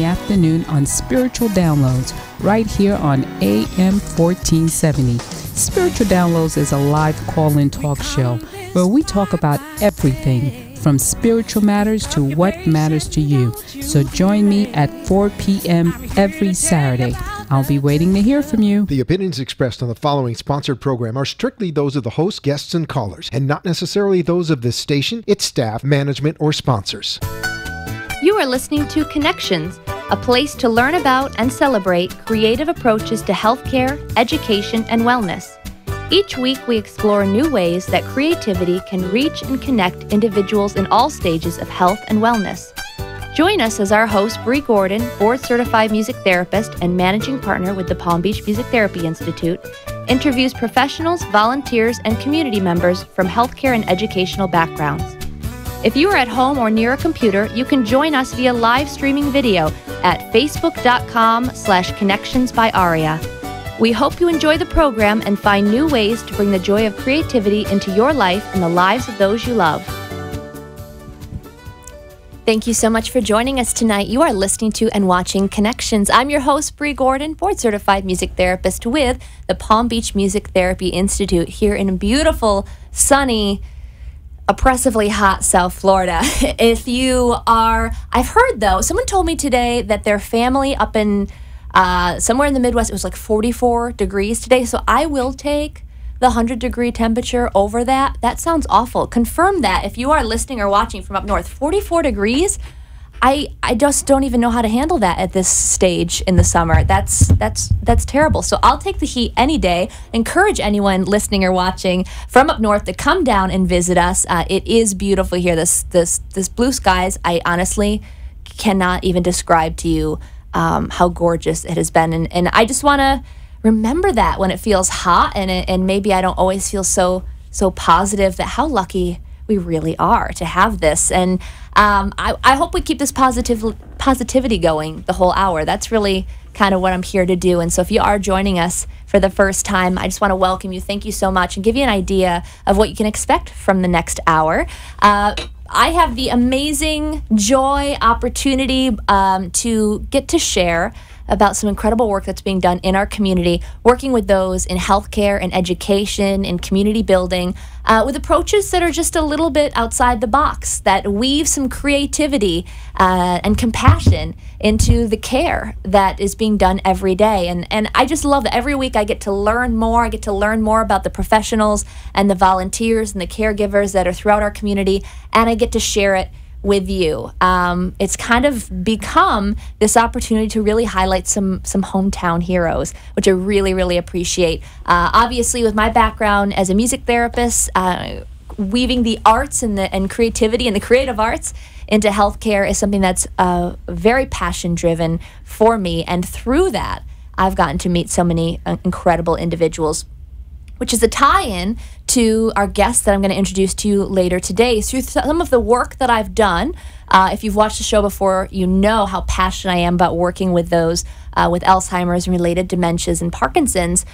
afternoon on Spiritual Downloads right here on AM 1470. Spiritual Downloads is a live call-in talk show where we talk about everything from spiritual matters to what matters to you. So join me at 4 p.m. every Saturday. I'll be waiting to hear from you. The opinions expressed on the following sponsored program are strictly those of the host, guests, and callers, and not necessarily those of this station, its staff, management, or sponsors. You are listening to Connections, a place to learn about and celebrate creative approaches to healthcare, education, and wellness. Each week, we explore new ways that creativity can reach and connect individuals in all stages of health and wellness. Join us as our host, Bree Gordon, board-certified music therapist and managing partner with the Palm Beach Music Therapy Institute, interviews professionals, volunteers, and community members from healthcare and educational backgrounds. If you are at home or near a computer, you can join us via live streaming video at facebook.com/connections by Aria. We hope you enjoy the program and find new ways to bring the joy of creativity into your life and the lives of those you love. Thank you so much for joining us tonight. You are listening to and watching Connections. I'm your host, Bree Gordon, board-certified music therapist with the Palm Beach Music Therapy Institute here in beautiful, sunny, oppressively hot South Florida. If you are, I've heard though, someone told me today that their family up in somewhere in the Midwest, it was like 44 degrees today. So I will take the 100-degree temperature over that. That sounds awful. Confirm that if you are listening or watching from up north. 44 degrees? I just don't even know how to handle that at this stage in the summer. That's terrible. So I'll take the heat any day. Encourage anyone listening or watching from up north to come down and visit us. It is beautiful here. This blue skies, I honestly cannot even describe to you how gorgeous it has been. And I just want to remember that when it feels hot and maybe I don't always feel so positive, that how lucky we really are to have this. And I hope we keep this positivity going the whole hour. That's really kind of what I'm here to do. And so if you are joining us for the first time, I just want to welcome you. Thank you so much, and give you an idea of what you can expect from the next hour. I have the amazing joy, opportunity to get to share about some incredible work that's being done in our community, working with those in healthcare and education and community building with approaches that are just a little bit outside the box, that weave some creativity and compassion into the care that is being done every day. And I just love that every week I get to learn more. I get to learn more about the professionals and the volunteers and the caregivers that are throughout our community, and I get to share it with you. It's kind of become this opportunity to really highlight some hometown heroes, which I really, really appreciate. Obviously, with my background as a music therapist, weaving the arts and creativity and the creative arts into healthcare is something that's very passion-driven for me. And through that, I've gotten to meet so many incredible individuals, which is a tie-in to our guest that I'm going to introduce to you later today. Through some of the work that I've done, if you've watched the show before, you know how passionate I am about working with those with Alzheimer's and related dementias and Parkinson's.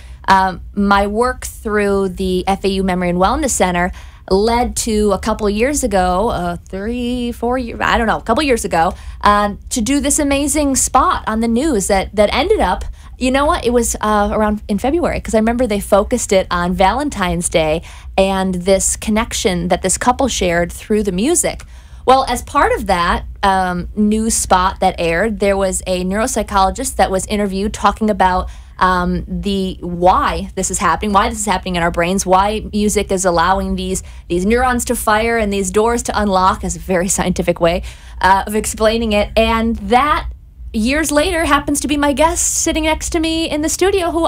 My work through the FAU Memory and Wellness Center led to a couple of years ago, 3, 4 years, I don't know, a couple of years ago, to do this amazing spot on the news that ended up, you know what, it was around in February, because I remember they focused it on Valentine's Day and this connection that this couple shared through the music. Well, as part of that news spot that aired, there was a neuropsychologist that was interviewed talking about why this is happening in our brains, why music is allowing these neurons to fire and these doors to unlock, as a very scientific way of explaining it. And that, years later, happens to be my guest sitting next to me in the studio, who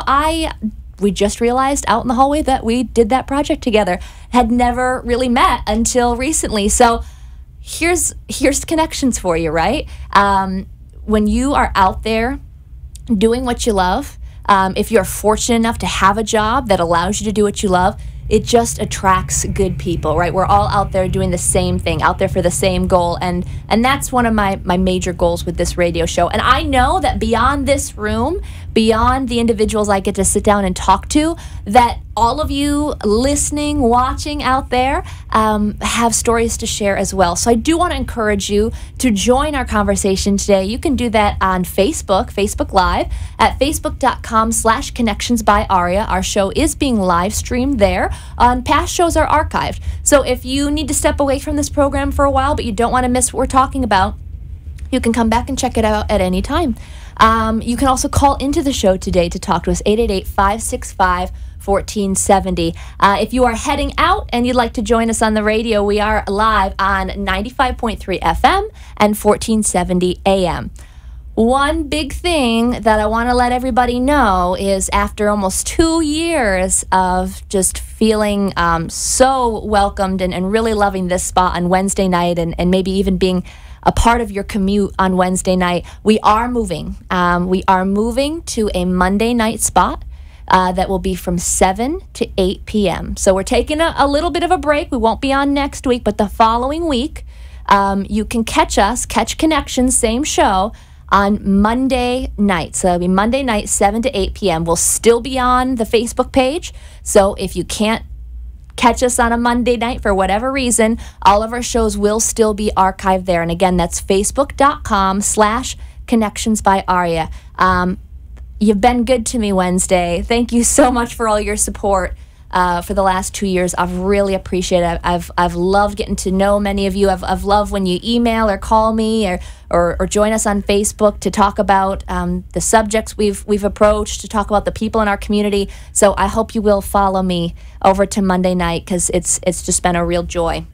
we just realized out in the hallway that we did that project together, had never really met until recently. So here's connections for you, right? When you are out there doing what you love, if you're fortunate enough to have a job that allows you to do what you love, it just attracts good people, right? We're all out there doing the same thing, out there for the same goal. And that's one of my major goals with this radio show. And I know that beyond this room, beyond the individuals I get to sit down and talk to, that all of you listening, watching out there have stories to share as well. So I do want to encourage you to join our conversation today. You can do that on Facebook Live at facebook.com/connections by Aria. Our show is being live streamed there. Past shows are archived. So if you need to step away from this program for a while, but you don't want to miss what we're talking about, you can come back and check it out at any time. You can also call into the show today to talk to us, 888-565-1470. If you are heading out and you'd like to join us on the radio, we are live on 95.3 FM and 1470 AM. One big thing that I want to let everybody know is after almost 2 years of just feeling so welcomed and really loving this spot on Wednesday night and maybe even being a part of your commute on Wednesday night, we are moving. We are moving to a Monday night spot that will be from 7 to 8 p.m. So we're taking a little bit of a break. We won't be on next week, but the following week, you can catch Connections, same show, on Monday night. So it'll be Monday night, 7 to 8 p.m. We'll still be on the Facebook page. So if you can't catch us on a Monday night for whatever reason, all of our shows will still be archived there. And again, that's facebook.com/connections by Aria. You've been good to me, Wednesday. Thank you so much for all your support for the last 2 years. I've really appreciated it. I've loved getting to know many of you. I've loved when you email or call me or join us on Facebook to talk about the subjects we've approached, to talk about the people in our community. So I hope you will follow me over to Monday night, because it's just been a real joy.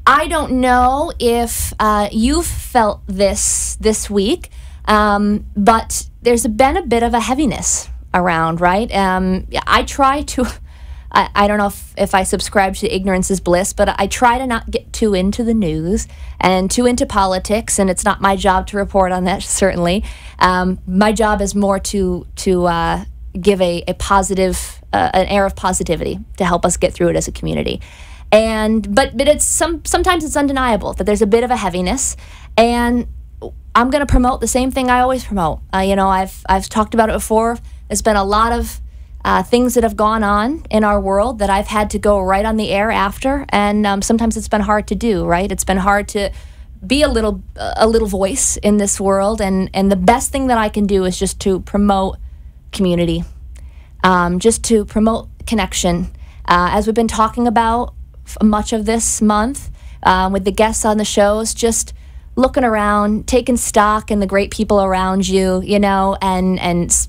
I don't know if you've felt this week, but there's been a bit of a heaviness around, right? I try to, I don't know if I subscribe to ignorance is bliss, but I try to not get too into the news and too into politics, and it's not my job to report on that, certainly. My job is more to give a positive, an air of positivity to help us get through it as a community. But it's sometimes it's undeniable that there's a bit of a heaviness, and I'm going to promote the same thing I always promote. I've talked about it before. There's been a lot of things that have gone on in our world that I've had to go right on the air after, and sometimes it's been hard to do, right? It's been hard to be a little voice in this world, and the best thing that I can do is just to promote community, just to promote connection. As we've been talking about much of this month with the guests on the shows, just looking around, taking stock in the great people around you, and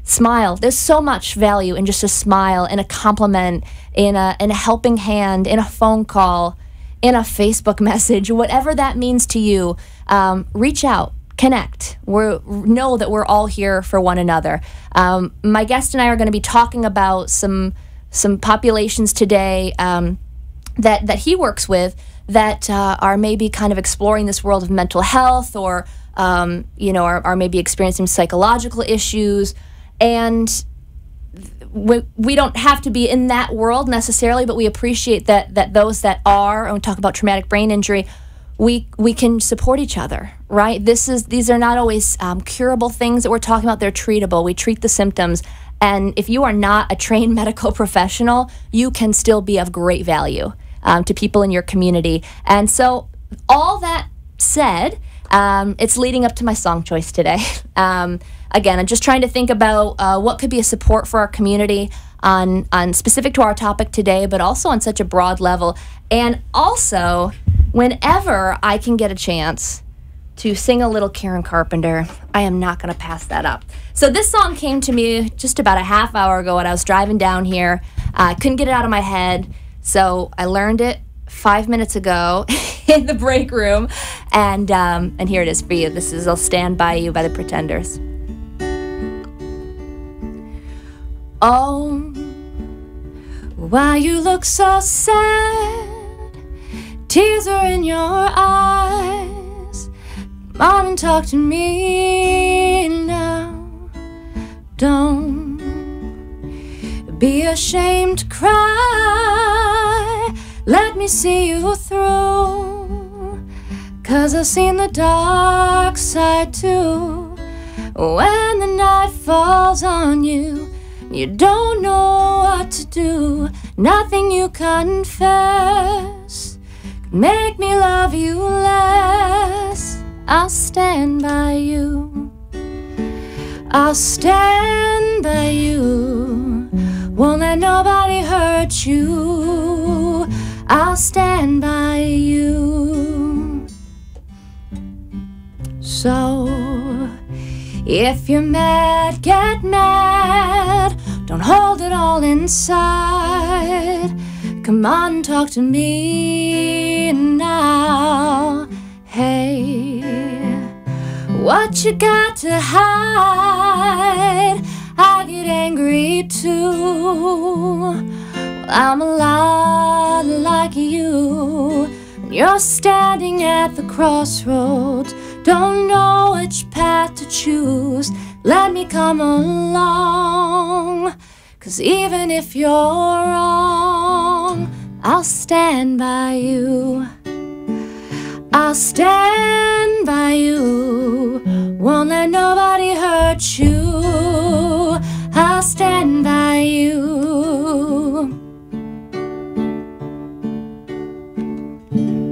smile. There's so much value in just a smile, in a compliment, in a helping hand, in a phone call, in a Facebook message, whatever that means to you. Reach out, connect. Know that we're all here for one another. My guest and I are going to be talking about some populations today that he works with that are maybe kind of exploring this world of mental health, or are maybe experiencing psychological issues. And we don't have to be in that world necessarily, but we appreciate that those that are, and we talk about traumatic brain injury, we can support each other, right? These are not always curable things that we're talking about. They're treatable. We treat the symptoms. And if you are not a trained medical professional, you can still be of great value to people in your community. And so all that said, it's leading up to my song choice today. Again, I'm just trying to think about what could be a support for our community on specific to our topic today, but also on such a broad level. And also, whenever I can get a chance to sing a little Karen Carpenter, I am not going to pass that up. So this song came to me just about a half hour ago when I was driving down here. I couldn't get it out of my head, so I learned it 5 minutes ago in the break room, and here it is for you. This is "I'll Stand By You" by the Pretenders. Oh, why you look so sad, tears are in your eyes. Come on and talk to me now. Don't be ashamed to cry. Let me see you through, 'cause I've seen the dark side too. When the night falls on you, you don't know what to do. Nothing you confess could make me love you less. I'll stand by you. I'll stand by you. Won't let nobody hurt you. I'll stand by you. So, if you're mad, get mad. Don't hold it all inside. Come on, talk to me now. Hey, what you got to hide? I get angry too. Well, I'm a lot like you. You're standing at the crossroads, don't know which path to choose. Let me come along, 'cause even if you're wrong, I'll stand by you. I'll stand by you. Won't let nobody hurt you. I'll stand by you.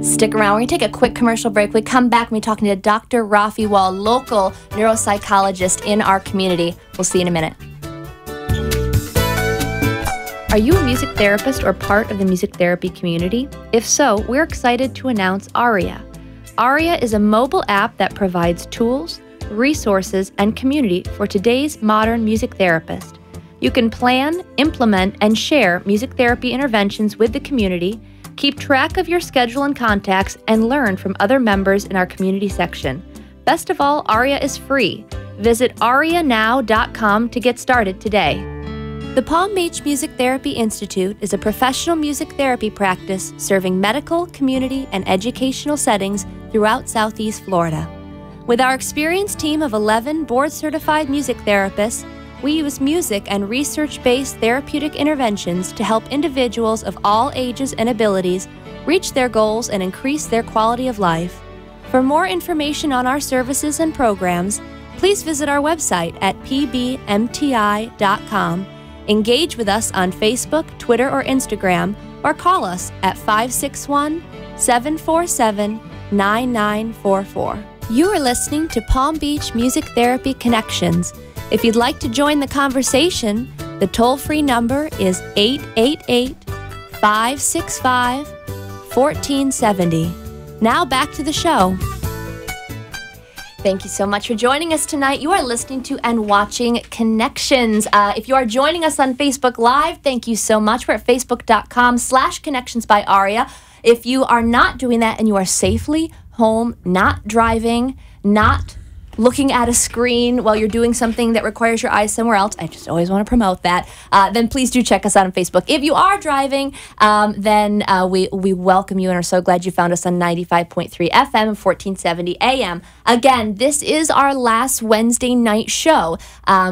Stick around. We're going to take a quick commercial break. We come back and we're talking to Dr. Rafi Wall, local neuropsychologist in our community. We'll see you in a minute. Are you a music therapist or part of the music therapy community? If so, we're excited to announce Aria. Aria is a mobile app that provides tools, resources, and community for today's modern music therapist. You can plan, implement, and share music therapy interventions with the community, keep track of your schedule and contacts, and learn from other members in our community section. Best of all, Aria is free. Visit arianow.com to get started today. The Palm Beach Music Therapy Institute is a professional music therapy practice serving medical, community, and educational settings throughout Southeast Florida. With our experienced team of 11 board-certified music therapists, we use music and research-based therapeutic interventions to help individuals of all ages and abilities reach their goals and increase their quality of life. For more information on our services and programs, please visit our website at pbmti.com, engage with us on Facebook, Twitter, or Instagram, or call us at 561-747-9944. You are listening to Palm Beach Music Therapy Connections. If you'd like to join the conversation, the toll-free number is 888-565-1470. Now back to the show. Thank you so much for joining us tonight. You are listening to and watching Connections. If you are joining us on Facebook Live, thank you so much. We're at facebook.com/Connections by Aria. If you are not doing that and you are safely home, not driving, not looking at a screen while you're doing something that requires your eyes somewhere else, I just always want to promote that, then please do check us out on Facebook. If you are driving, then we welcome you and are so glad you found us on 95.3 FM and 1470 AM. Again, this is our last Wednesday night show,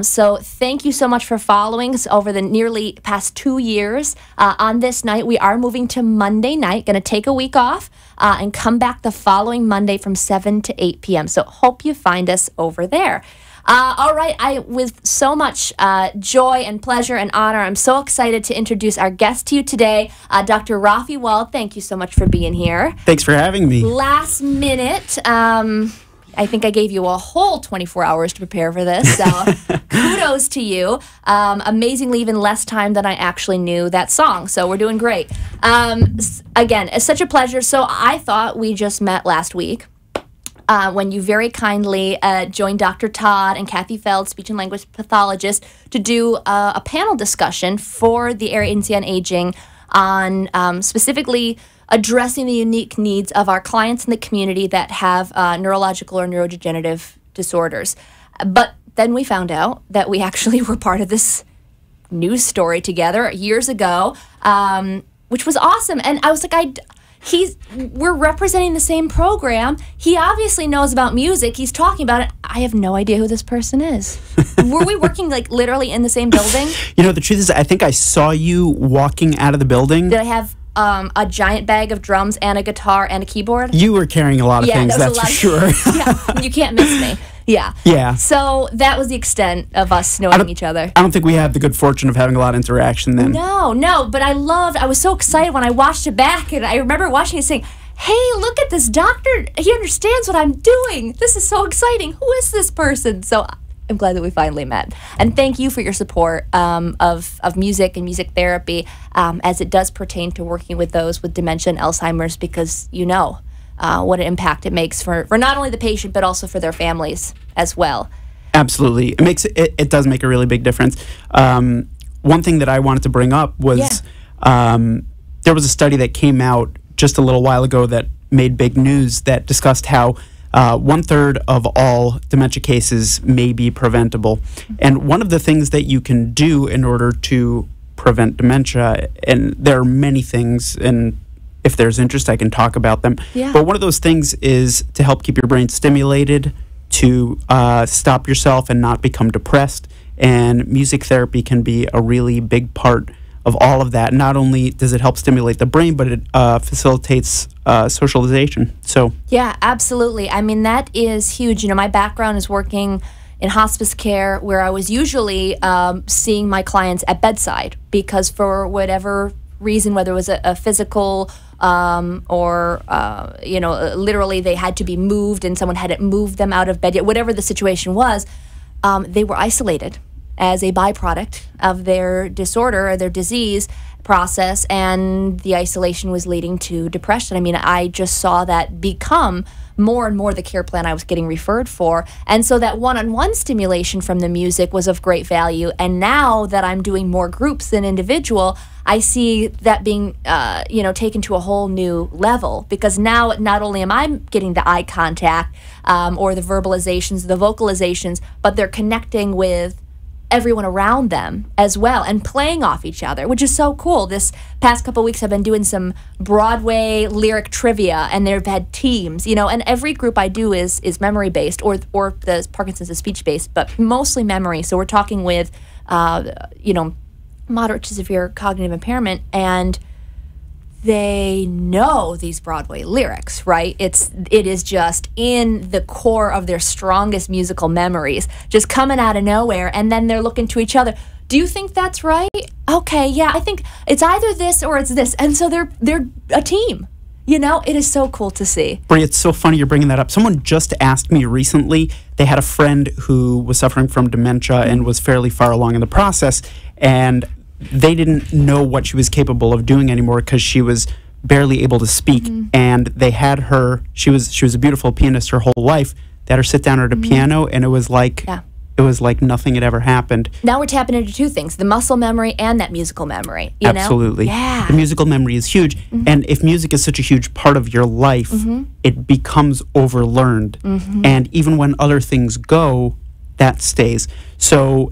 so thank you so much for following us over the nearly past 2 years. On this night, we are moving to Monday night, going to take a week off, and come back the following Monday from 7 to 8 p.m. So hope you find us over there. All right, with so much joy and pleasure and honor, I'm so excited to introduce our guest to you today, Dr. Rafi Wall. Thank you so much for being here. Thanks for having me. Last minute, I think I gave you a whole 24 hours to prepare for this, so kudos to you. Amazingly, even less time than I actually knew that song, so we're doing great. Again, it's such a pleasure. So I thought we just met last week when you very kindly joined Dr. Todd and Kathy Feld, speech and language pathologist, to do a panel discussion for the Area Agency on Aging on specifically addressing the unique needs of our clients in the community that have neurological or neurodegenerative disorders. But then we found out that we actually were part of this news story together years ago, which was awesome. And I was like, we're representing the same program. He obviously knows about music. He's talking about it. I have no idea who this person is. Were we working like literally in the same building? You know, the truth is, I think I saw you walking out of the building. Did I have a giant bag of drums and a guitar and a keyboard? You were carrying a lot of things, that's for sure. Yeah, you can't miss me. Yeah. Yeah. So that was the extent of us knowing each other. I don't think we have the good fortune of having a lot of interaction then. No, but I was so excited when I watched it back, and I remember watching it saying, hey, look at this doctor. He understands what I'm doing. This is so exciting. Who is this person? So I'm glad that we finally met. And thank you for your support of music and music therapy as it does pertain to working with those with dementia and Alzheimer's, because you know what an impact it makes for not only the patient but also for their families as well. Absolutely. It does make a really big difference. One thing that I wanted to bring up was there was a study that came out just a little while ago that made big news that discussed how 1/3 of all dementia cases may be preventable. And one of the things that you can do in order to prevent dementia, and there are many things, and if there's interest, I can talk about them. Yeah. But one of those things is to help keep your brain stimulated, to stop yourself and not become depressed. And music therapy can be a really big part of all of that. Not only does it help stimulate the brain, but it facilitates socialization. So yeah, absolutely. I mean, that is huge. You know, my background is working in hospice care, where I was usually seeing my clients at bedside, because for whatever reason, whether it was a physical or you know, literally they had to be moved and someone hadn't moved them out of bed yet, whatever the situation was, they were isolated as a byproduct of their disorder or their disease process, and the isolation was leading to depression. I mean, I just saw that become more and more the care plan I was getting referred for, and so that one-on-one stimulation from the music was of great value. And now that I'm doing more groups than individual, I see that being you know, taken to a whole new level, because now not only am I getting the eye contact or the verbalizations, the vocalizations, but they're connecting with everyone around them as well and playing off each other, which is so cool. This past couple weeks I've been doing some Broadway lyric trivia, and they've had teams, you know, and every group I do is memory based, or the Parkinson's is speech based, but mostly memory. So we're talking with you know, moderate to severe cognitive impairment, and they know these Broadway lyrics, right? It is just in the core of their strongest musical memories, just coming out of nowhere, and then they're looking to each other. Do you think that's right? Okay, yeah, I think it's either this or it's this, and so they're a team. You know, it is so cool to see. Bri, it's so funny you're bringing that up. Someone just asked me recently, they had a friend who was suffering from dementia and was fairly far along in the process, and they didn't know what she was capable of doing anymore because she was barely able to speak. And they had her, she was a beautiful pianist her whole life. They had her sit down at a piano, and it was like nothing had ever happened. Now we're tapping into two things, the muscle memory and that musical memory. You Absolutely. know? Yeah. The musical memory is huge. And if music is such a huge part of your life, it becomes overlearned. And even when other things go, that stays. So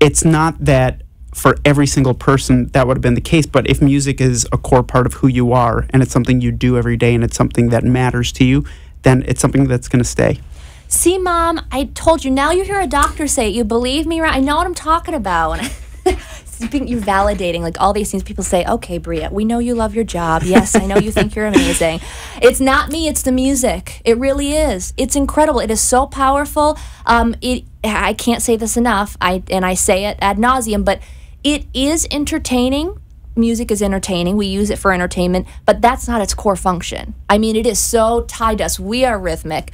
it's not that for every single person that would have been the case, but if music is a core part of who you are, and it's something you do every day, and it's something that matters to you, then it's something that's going to stay. See, Mom, I told you. Now you hear a doctor say it. You believe me, right? I know what I'm talking about. You're validating, like, all these things. People say, okay, Bria, we know you love your job. Yes, I know you think you're amazing. It's not me, it's the music. It really is. It's incredible. It is so powerful. I can't say this enough, and I say it ad nauseum, but it is entertaining. Music is entertaining. We use it for entertainment, but that's not its core function. I mean, it is so tied to us. We are rhythmic.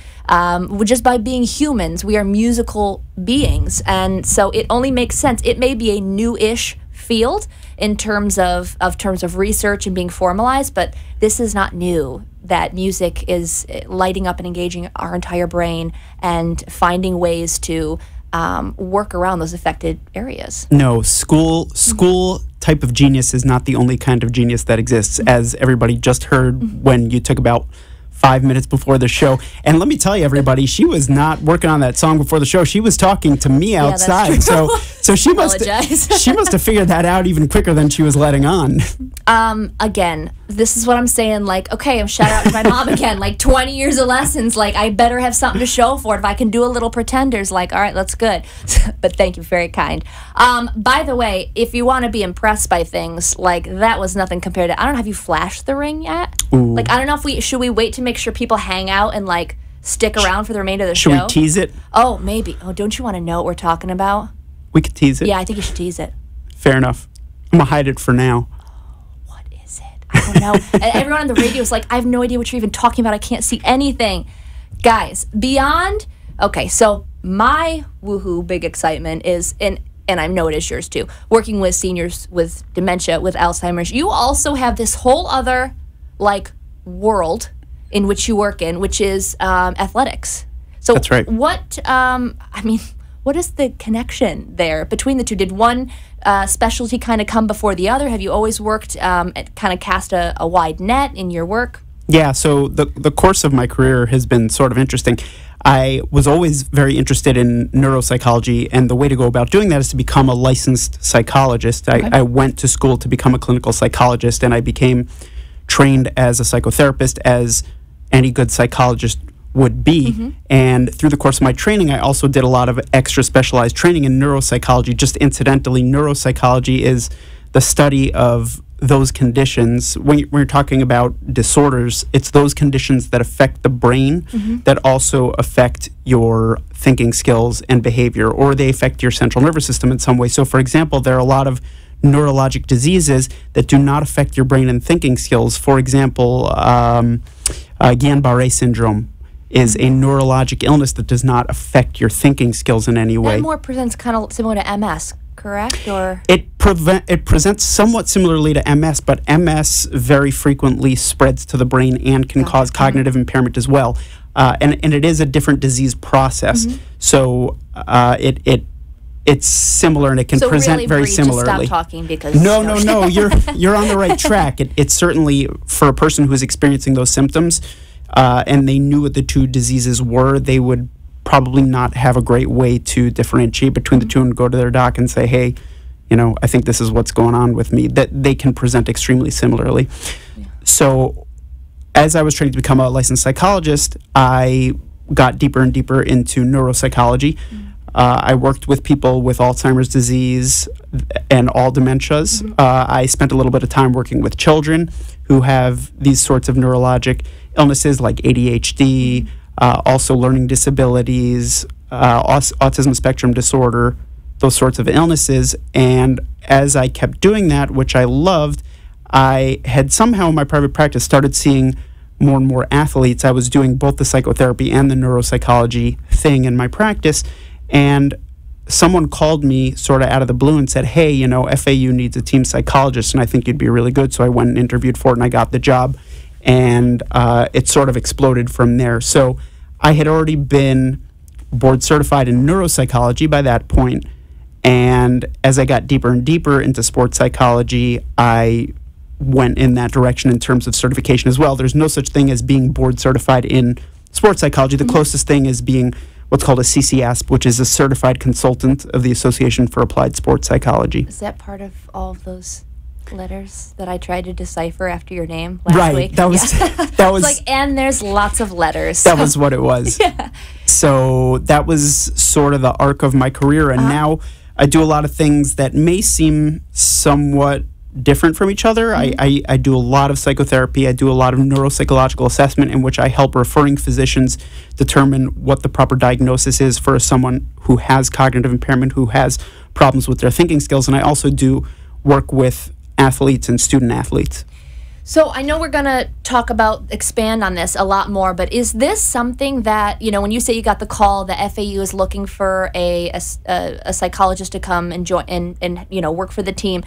Just by being humans, we are musical beings, and so it only makes sense. It may be a new-ish field in terms of research and being formalized, but this is not new. That music is lighting up and engaging our entire brain and finding ways to work around those affected areas. No, school type of genius is not the only kind of genius that exists, as everybody just heard when you took about 5 minutes before the show. And let me tell you, everybody, she was not working on that song before the show. She was talking to me outside. So she must have figured that out even quicker than she was letting on. Again, this is what I'm saying, like, okay, I'm shout out to my mom again, like 20 years of lessons, like I better have something to show for it. If I can do a little pretenders, like, all right, that's good. But thank you, very kind. By the way, if you want to be impressed by things, like, that was nothing compared to, I don't know, have you flashed the ring yet? Ooh. Like, I don't know if should we wait to make sure people hang out and, like, stick around for the remainder of the show? Should we tease it? Oh, maybe. Oh, don't you want to know what we're talking about? We could tease it. Yeah, I think you should tease it. Fair enough. I'm going to hide it for now. What is it? I don't know. And everyone on the radio is like, I have no idea what you're even talking about. I can't see anything. Guys, beyond... Okay, so my woohoo big excitement is... and I know it is yours too, working with seniors with dementia, with Alzheimer's. You also have this whole other, like, world in which you work in, which is athletics. So that's right. What is the connection there between the two? Did one specialty kind of come before the other? Have you always worked, kind of cast a wide net in your work? Yeah, so the course of my career has been sort of interesting. I was always very interested in neuropsychology, and the way to go about doing that is to become a licensed psychologist. Okay. I went to school to become a clinical psychologist, and I became trained as a psychotherapist, as any good psychologist would be. And through the course of my training, I also did a lot of extra specialized training in neuropsychology. Just incidentally, neuropsychology is the study of those conditions. When you're talking about disorders, it's those conditions that affect the brain that also affect your thinking skills and behavior, or they affect your central nervous system in some way. So, for example, there are a lot of neurologic diseases that do not affect your brain and thinking skills. For example, Guillain-Barré syndrome is a neurologic illness that does not affect your thinking skills in any way. That more presents kind of similar to MS, correct? Or it presents somewhat similarly to MS, but MS very frequently spreads to the brain and can cause cognitive impairment as well. And it is a different disease process. So it's similar, and it can present really, very Bree, similarly. Just stop talking because No. You're on the right track. It's certainly for a person who is experiencing those symptoms, and they knew what the two diseases were, they would probably not have a great way to differentiate between the two and go to their doc and say, hey, I think this is what's going on with me. That they can present extremely similarly. Yeah. So as I was training to become a licensed psychologist, I got deeper and deeper into neuropsychology. I worked with people with Alzheimer's disease and all dementias. I spent a little bit of time working with children who have these sorts of neurologic illnesses like ADHD, also learning disabilities, autism spectrum disorder, those sorts of illnesses. And as I kept doing that, which I loved, I had somehow in my private practice started seeing more and more athletes. I was doing both the psychotherapy and the neuropsychology thing in my practice. And someone called me sort of out of the blue and said, hey, FAU needs a team psychologist, and I think you'd be really good. So I went and interviewed for it, and I got the job. And it sort of exploded from there. So I had already been board certified in neuropsychology by that point. And as I got deeper and deeper into sports psychology, I went in that direction in terms of certification as well. There's no such thing as being board certified in sports psychology. The closest thing is being what's called a CCASP, which is a certified consultant of the Association for Applied Sports Psychology. Is that part of all of those letters that I tried to decipher after your name last week? That was that was like, and there's lots of letters. That was what it was. So that was sort of the arc of my career, and now I do a lot of things that may seem somewhat different from each other. I do a lot of psychotherapy. I do a lot of neuropsychological assessment in which I help referring physicians determine what the proper diagnosis is for someone who has cognitive impairment, who has problems with their thinking skills. And I also do work with athletes and student athletes. So I know we're going to expand on this a lot more, but is this something that, when you say you got the call, the FAU is looking for a psychologist to come and join and work for the team,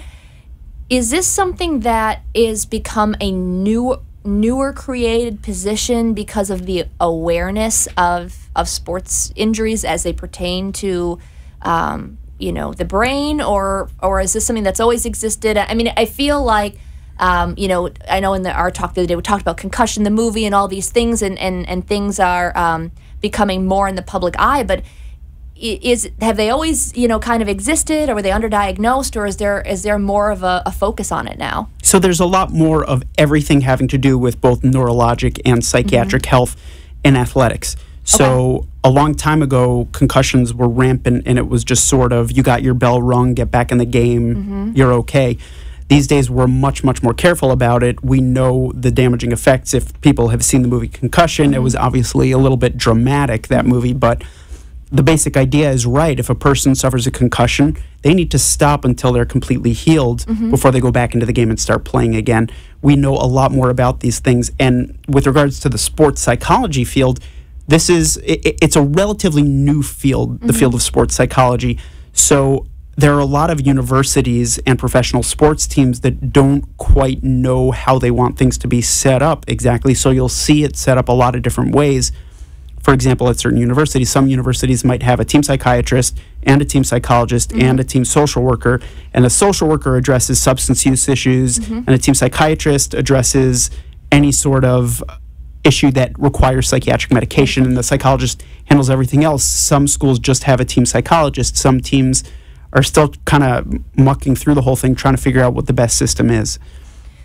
is this something that is become a newer created position because of the awareness of sports injuries as they pertain to the brain, or is this something that's always existed? I mean, I feel like I know in our talk the other day we talked about Concussion, the movie, and all these things, and things are becoming more in the public eye, but have they always kind of existed, or were they underdiagnosed, or is there more of a focus on it now? So there's a lot more of everything having to do with both neurologic and psychiatric health in athletics. So a long time ago, concussions were rampant, and it was just sort of, you got your bell rung, get back in the game, you're okay. These days, we're much, much more careful about it. We know the damaging effects. If people have seen the movie Concussion, it was obviously a little bit dramatic, that movie, but the basic idea is right. If a person suffers a concussion, they need to stop until they're completely healed before they go back into the game and start playing again. We know a lot more about these things. And with regards to the sports psychology field, it's a relatively new field, the field of sports psychology. So there are a lot of universities and professional sports teams that don't quite know how they want things to be set up exactly. So you'll see it set up a lot of different ways. For example, at certain universities, some universities might have a team psychiatrist and a team psychologist and a team social worker. And a social worker addresses substance use issues, and a team psychiatrist addresses any sort of issue that requires psychiatric medication, and the psychologist handles everything else. Some schools just have a team psychologist. Some teams are still kind of mucking through the whole thing, trying to figure out what the best system is.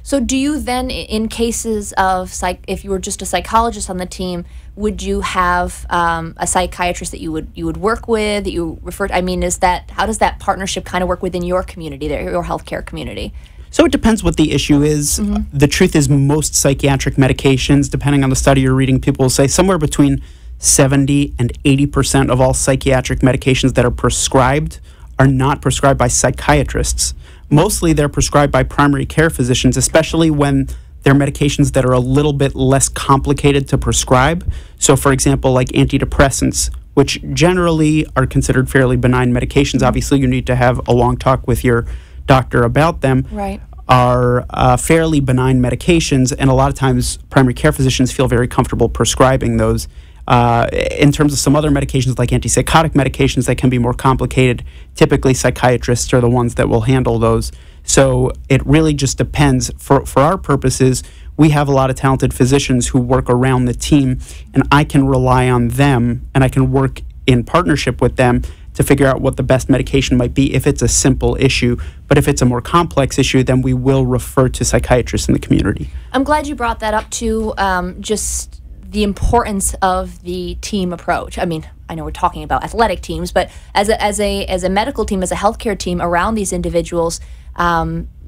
So do you then, in cases of if you were just a psychologist on the team, would you have a psychiatrist that you would work with, that you refer to? I mean, how does that partnership kind of work within your community, your healthcare community? So it depends what the issue is. The truth is, most psychiatric medications, depending on the study you're reading, people will say somewhere between 70 and 80% of all psychiatric medications that are prescribed are not prescribed by psychiatrists. Mostly they're prescribed by primary care physicians, especially when they're medications that are a little bit less complicated to prescribe. So for example, like antidepressants, which generally are considered fairly benign medications. Obviously, you need to have a long talk with your doctor about them. Right. Are fairly benign medications, and a lot of times primary care physicians feel very comfortable prescribing those. In terms of some other medications like antipsychotic medications that can be more complicated, typically psychiatrists are the ones that will handle those. So it really just depends. For our purposes, we have a lot of talented physicians who work around the team, and I can rely on them, and I can work in partnership with them to figure out what the best medication might be if it's a simple issue. But if it's a more complex issue, then we will refer to psychiatrists in the community. I'm glad you brought that up too, just the importance of the team approach. I mean, I know we're talking about athletic teams, but as a medical team, as a healthcare team around these individuals,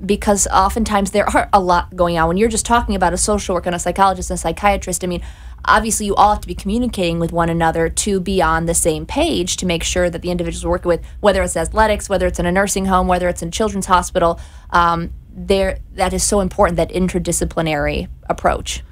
because oftentimes there are a lot going on. When you're just talking about a social worker and a psychologist and a psychiatrist, I mean, obviously you all have to be communicating with one another to be on the same page to make sure that the individuals we're working with, whether it's athletics, whether it's in a nursing home, whether it's in a children's hospital, that is so important, that interdisciplinary approach.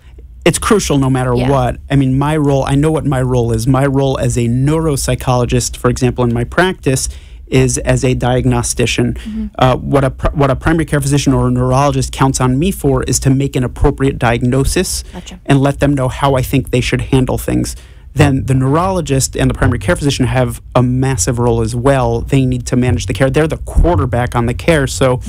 It's crucial no matter what. I mean, my role, I know what my role is. My role as a neuropsychologist, for example, in my practice, is as a diagnostician. What a primary care physician or a neurologist counts on me for is to make an appropriate diagnosis and let them know how I think they should handle things. Then the neurologist and the primary care physician have a massive role as well. They need to manage the care. They're the quarterback on the care, so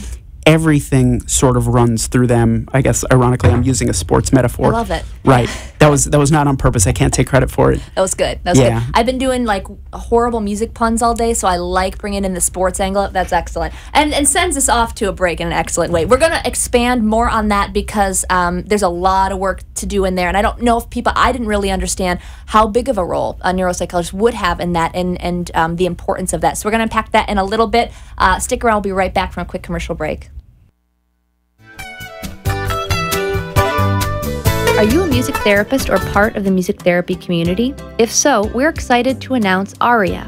everything sort of runs through them. I guess, ironically, I'm using a sports metaphor. I love it. Right. That was not on purpose. I can't take credit for it. That was good. That was good. I've been doing like horrible music puns all day, so I like bringing in the sports angle. That's excellent. And sends us off to a break in an excellent way. We're going to expand more on that because there's a lot of work to do in there, and I don't know if I didn't really understand how big of a role a neuropsychologist would have in that and the importance of that. So we're going to unpack that in a little bit. Stick around. We'll be right back from a quick commercial break. Are you a music therapist or part of the music therapy community? If so, we're excited to announce Aria.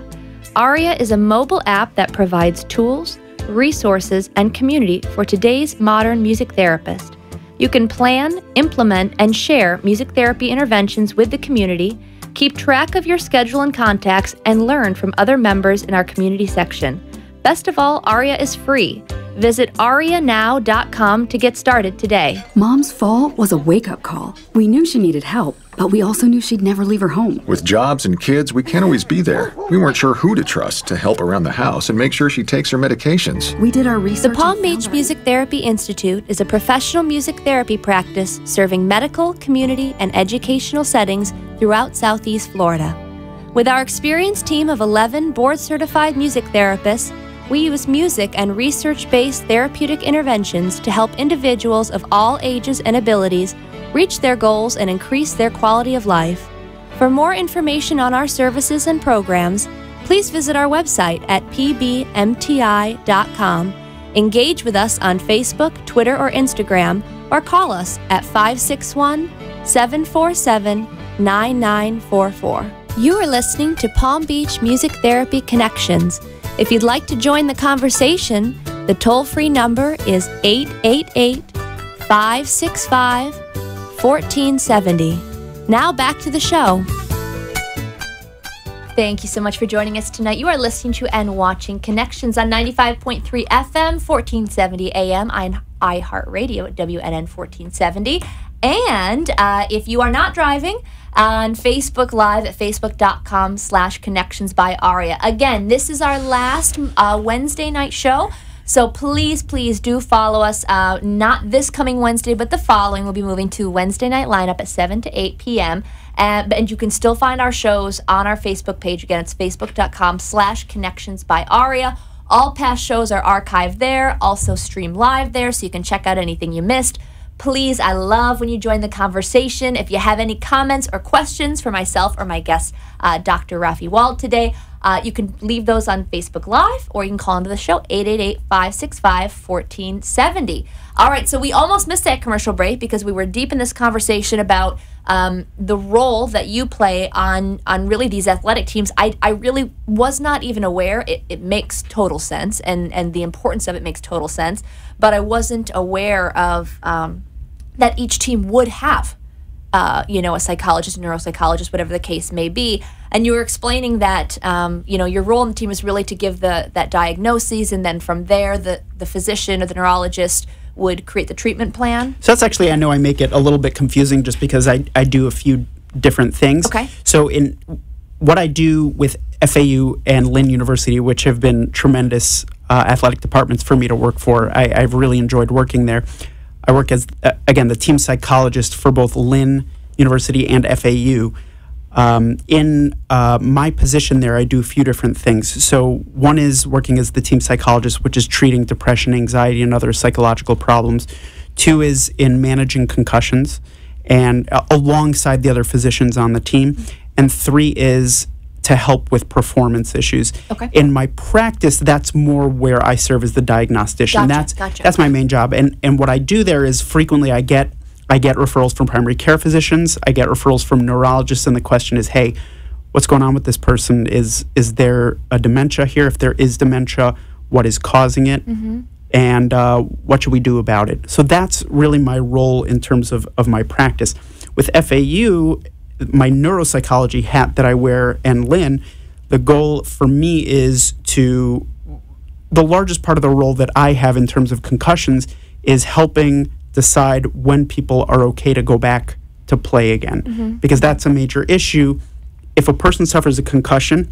Aria is a mobile app that provides tools, resources, and community for today's modern music therapist. You can plan, implement, and share music therapy interventions with the community, keep track of your schedule and contacts, and learn from other members in our community section. Best of all, Aria is free. Visit arianow.com to get started today. Mom's fall was a wake-up call. We knew she needed help, but we also knew she'd never leave her home. With jobs and kids, we can't always be there. We weren't sure who to trust to help around the house and make sure she takes her medications. We did our research. The Palm Beach Music Therapy Institute is a professional music therapy practice serving medical, community, and educational settings throughout Southeast Florida. With our experienced team of 11 board-certified music therapists, we use music and research-based therapeutic interventions to help individuals of all ages and abilities reach their goals and increase their quality of life. For more information on our services and programs, please visit our website at pbmti.com Engage with us on Facebook, Twitter, or Instagram, or call us at 561-747-9944. You are listening to Palm Beach Music Therapy Connections. If you'd like to join the conversation, the toll-free number is 888-565-1470. Now back to the show. Thank you so much for joining us tonight. You are listening to and watching Connections on 95.3 FM, 1470 AM, on iHeartRadio at WNN 1470. And if you are not driving, on Facebook Live at facebook.com/connections by Aria. Again, this is our last Wednesday night show. So please do follow us. Not this coming Wednesday, but the following. We'll be moving to Wednesday night lineup at 7 to 8 p.m. And you can still find our shows on our Facebook page. Again, it's facebook.com/connections by Aria. All past shows are archived there, also stream live there, so you can check out anything you missed. Please, I love when you join the conversation. If you have any comments or questions for myself or my guest, Dr. Rafi Wald today, you can leave those on Facebook Live, or you can call into the show, 888-565-1470. All right, so we almost missed that commercial break because we were deep in this conversation about the role that you play on really these athletic teams. I really was not even aware. It makes total sense, and the importance of it makes total sense, but I wasn't aware of that each team would have a psychologist, a neuropsychologist, whatever the case may be. And you were explaining that, your role in the team is really to give that diagnosis, and then from there, the physician or the neurologist would create the treatment plan. So that's actually, I know I make it a little bit confusing just because I do a few different things. Okay. So in what I do with FAU and Lynn University, which have been tremendous athletic departments for me to work for, I've really enjoyed working there. I work as, again, the team psychologist for both Lynn University and FAU. In my position there, I do a few different things. So one is working as the team psychologist, which is treating depression, anxiety, and other psychological problems. Two is in managing concussions and alongside the other physicians on the team. And three is to help with performance issues. Okay. In my practice, that's more where I serve as the diagnostician. Gotcha. That's my main job. And what I do there is frequently I get referrals from primary care physicians. I get referrals from neurologists, and the question is, hey, what's going on with this person? Is there a dementia here? If there is dementia, what is causing it? Mm-hmm. And what should we do about it? So that's really my role in terms of my practice. With FAU, my neuropsychology hat that I wear, and Lynn, the goal for me is the largest part of the role that I have in terms of concussions is helping decide when people are okay to go back to play again. Because that's a major issue. If a person suffers a concussion,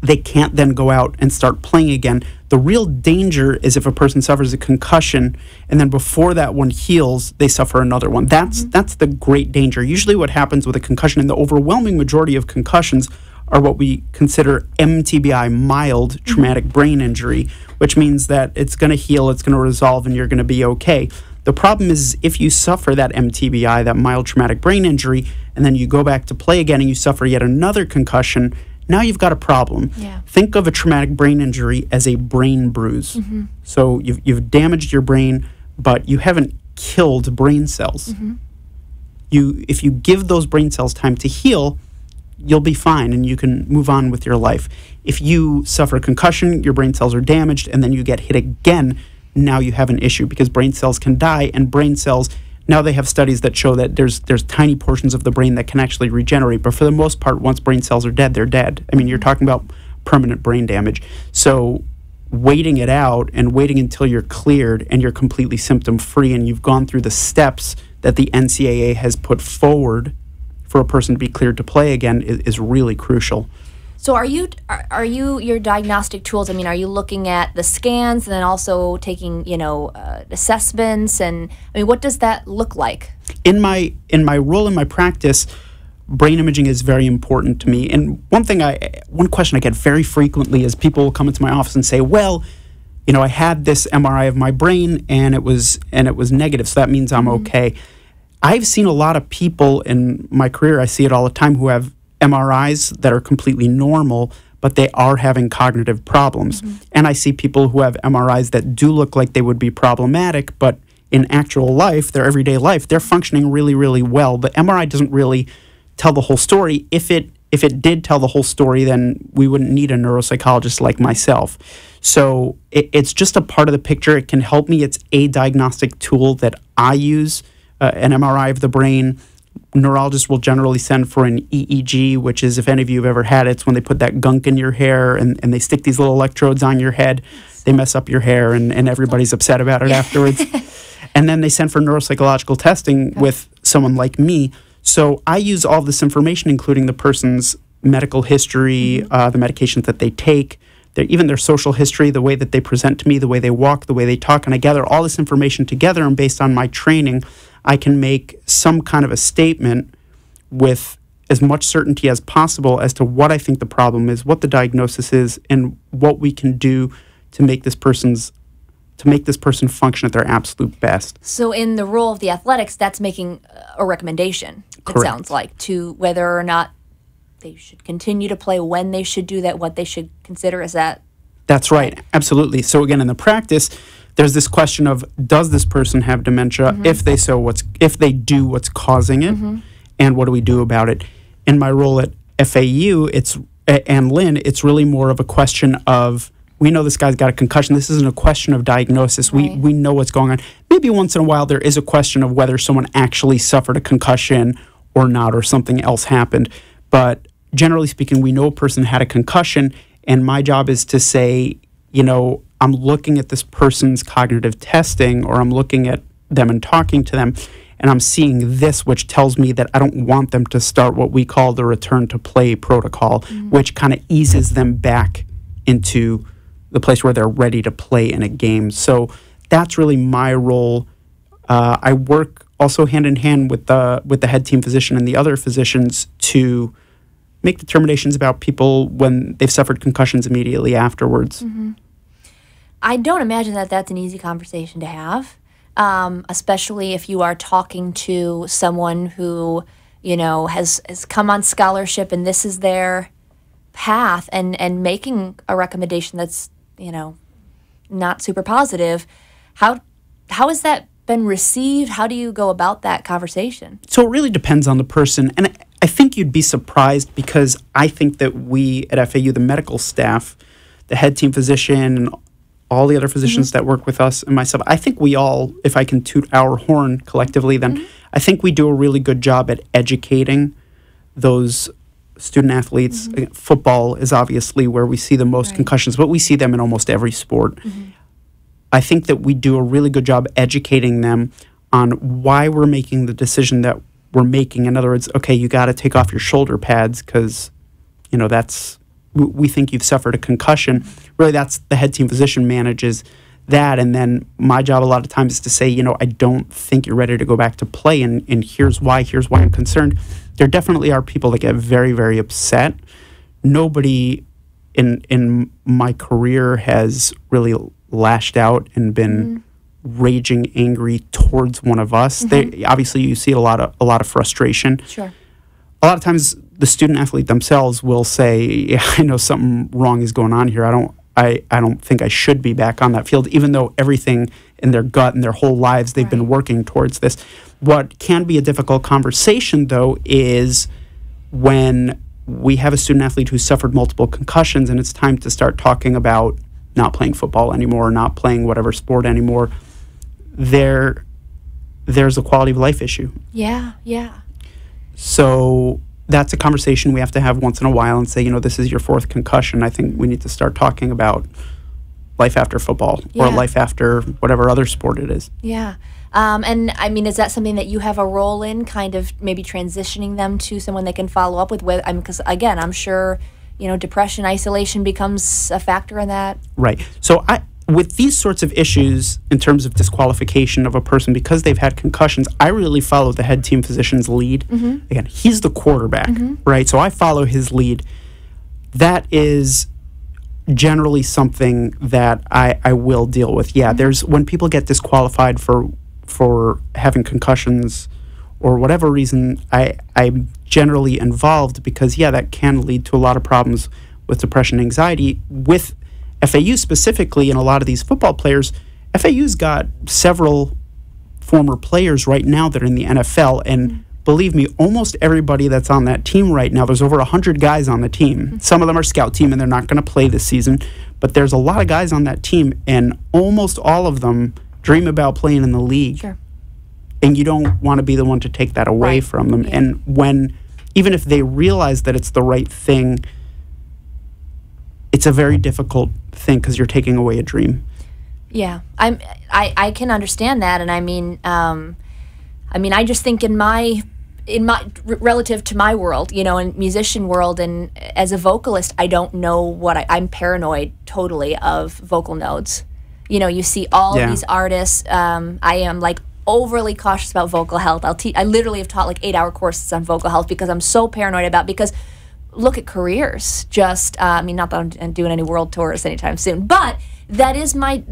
they can't then go out and start playing again. The real danger is if a person suffers a concussion and then before that one heals, they suffer another one. That's the great danger. Usually what happens with a concussion, and the overwhelming majority of concussions are what we consider MTBI, mild traumatic brain injury, which means that it's going to heal, it's going to resolve, and you're going to be okay. The problem is if you suffer that MTBI, that mild traumatic brain injury, and then you go back to play again and you suffer yet another concussion, now you've got a problem. Yeah. Think of a traumatic brain injury as a brain bruise. So you've damaged your brain, but you haven't killed brain cells. If you give those brain cells time to heal, you'll be fine and you can move on with your life. If you suffer a concussion, your brain cells are damaged, and then you get hit again, now you have an issue because brain cells can die, and brain cells, now they have studies that show that there's tiny portions of the brain that can actually regenerate, but for the most part, once brain cells are dead, they're dead. I mean, you're talking about permanent brain damage. So waiting it out and waiting until you're cleared and you're completely symptom-free and you've gone through the steps that the NCAA has put forward for a person to be cleared to play again is really crucial. So are you your diagnostic tools? I mean, are you looking at the scans and then also taking, assessments? And I mean, what does that look like? In my role in my practice, brain imaging is very important to me. And one question I get very frequently is people will come into my office and say, well, I had this MRI of my brain and it was negative, so that means I'm okay. I've seen a lot of people in my career, I see it all the time, who have MRIs that are completely normal, but they are having cognitive problems. And I see people who have MRIs that do look like they would be problematic, but in actual life, their everyday life, they're functioning really, really well. The MRI doesn't really tell the whole story. If it did tell the whole story, then we wouldn't need a neuropsychologist like myself. So it's just a part of the picture. It can help me. It's a diagnostic tool that I use, an MRI of the brain. Neurologists will generally send for an EEG, which is, if any of you have ever had it, it's when they put that gunk in your hair and they stick these little electrodes on your head. They mess up your hair and everybody's upset about it afterwards. And then they send for neuropsychological testing with someone like me. So I use all this information, including the person's medical history, the medications that they take, even their social history, the way that they present to me, the way they walk, the way they talk. And I gather all this information together, and based on my training, I can make some kind of a statement with as much certainty as possible as to what I think the problem is, what the diagnosis is, and what we can do to make this person function at their absolute best. So in the role of the athletics, that's making a recommendation, Correct. it sounds like, to whether or not they should continue to play, when they should do that, what they should consider. Is that? That's right, absolutely. So again, in the practice, there's this question of, does this person have dementia? If they do, what's causing it? And what do we do about it? In my role at FAU, and Lynn, it's really more of a question of, we know this guy's got a concussion. This isn't a question of diagnosis. Right. We know what's going on. Maybe once in a while there is a question of whether someone actually suffered a concussion or not, or something else happened. But generally speaking, we know a person had a concussion, and my job is to say, I'm looking at this person's cognitive testing, or I'm looking at them and talking to them, and I'm seeing this, which tells me that I don't want them to start what we call the return to play protocol, which kind of eases them back into the place where they're ready to play in a game. So that's really my role. I work also hand in hand with the head team physician and the other physicians to make determinations about people when they've suffered concussions immediately afterwards. I don't imagine that that's an easy conversation to have, especially if you are talking to someone who, has come on scholarship and this is their path, and making a recommendation that's, not super positive. How has that been received? How do you go about that conversation? So it really depends on the person. And I think you'd be surprised, because I think that we at FAU, the medical staff, the head team physician, and all the other physicians that work with us and myself, I think we all, if I can toot our horn collectively, then I think we do a really good job at educating those student athletes. Football is obviously where we see the most concussions, but we see them in almost every sport. I think that we do a really good job educating them on why we're making the decision that we're making. In other words, okay, you got to take off your shoulder pads because, we think you've suffered a concussion. Really, that's the head team physician manages that. And then my job a lot of times is to say, I don't think you're ready to go back to play, and here's why I'm concerned. There definitely are people that get very, very upset. Nobody in my career has really lashed out and been raging angry towards one of us. Obviously, you see a lot of frustration. Sure. A lot of times, the student athlete themselves will say, "Yeah, I know something wrong is going on here. I don't think I should be back on that field," even though everything in their gut and their whole lives they've been working towards this. What can be a difficult conversation, though, is when we have a student athlete who suffered multiple concussions and it's time to start talking about not playing football anymore, not playing whatever sport anymore. There's a quality of life issue. Yeah. So that's a conversation we have to have once in a while and say, this is your fourth concussion. I think we need to start talking about life after football or life after whatever other sport it is. Yeah. And I mean, is that something that you have a role in, kind of maybe transitioning them to someone they can follow up with? Because again, I'm sure, depression, isolation becomes a factor in that. Right. So with these sorts of issues, in terms of disqualification of a person because they've had concussions, I really follow the head team physician's lead. Again, he's the quarterback, right? So I follow his lead. That is generally something that I will deal with. Yeah, there's when people get disqualified for having concussions or whatever reason, I'm generally involved because, that can lead to a lot of problems with depression and anxiety. With FAU specifically, and a lot of these football players, FAU's got several former players right now that are in the NFL, and believe me, almost everybody that's on that team right now, there's over 100 guys on the team. Some of them are scout team, and they're not going to play this season, but there's a lot of guys on that team, and almost all of them dream about playing in the league. Sure. And you don't want to be the one to take that away from them. Yeah. And when, even if they realize that it's the right thing, it's a very difficult thing because you're taking away a dream. Yeah, I can understand that, and I mean, I just think in my relative to my world, you know, in musician world, and as a vocalist, I don't know what I'm paranoid totally of vocal nodes. You know, you see all of these artists. I am like overly cautious about vocal health. I literally have taught like 8-hour courses on vocal health because I'm so paranoid about, because look at careers. Just I mean, not that I'm doing any world tours anytime soon, but that is my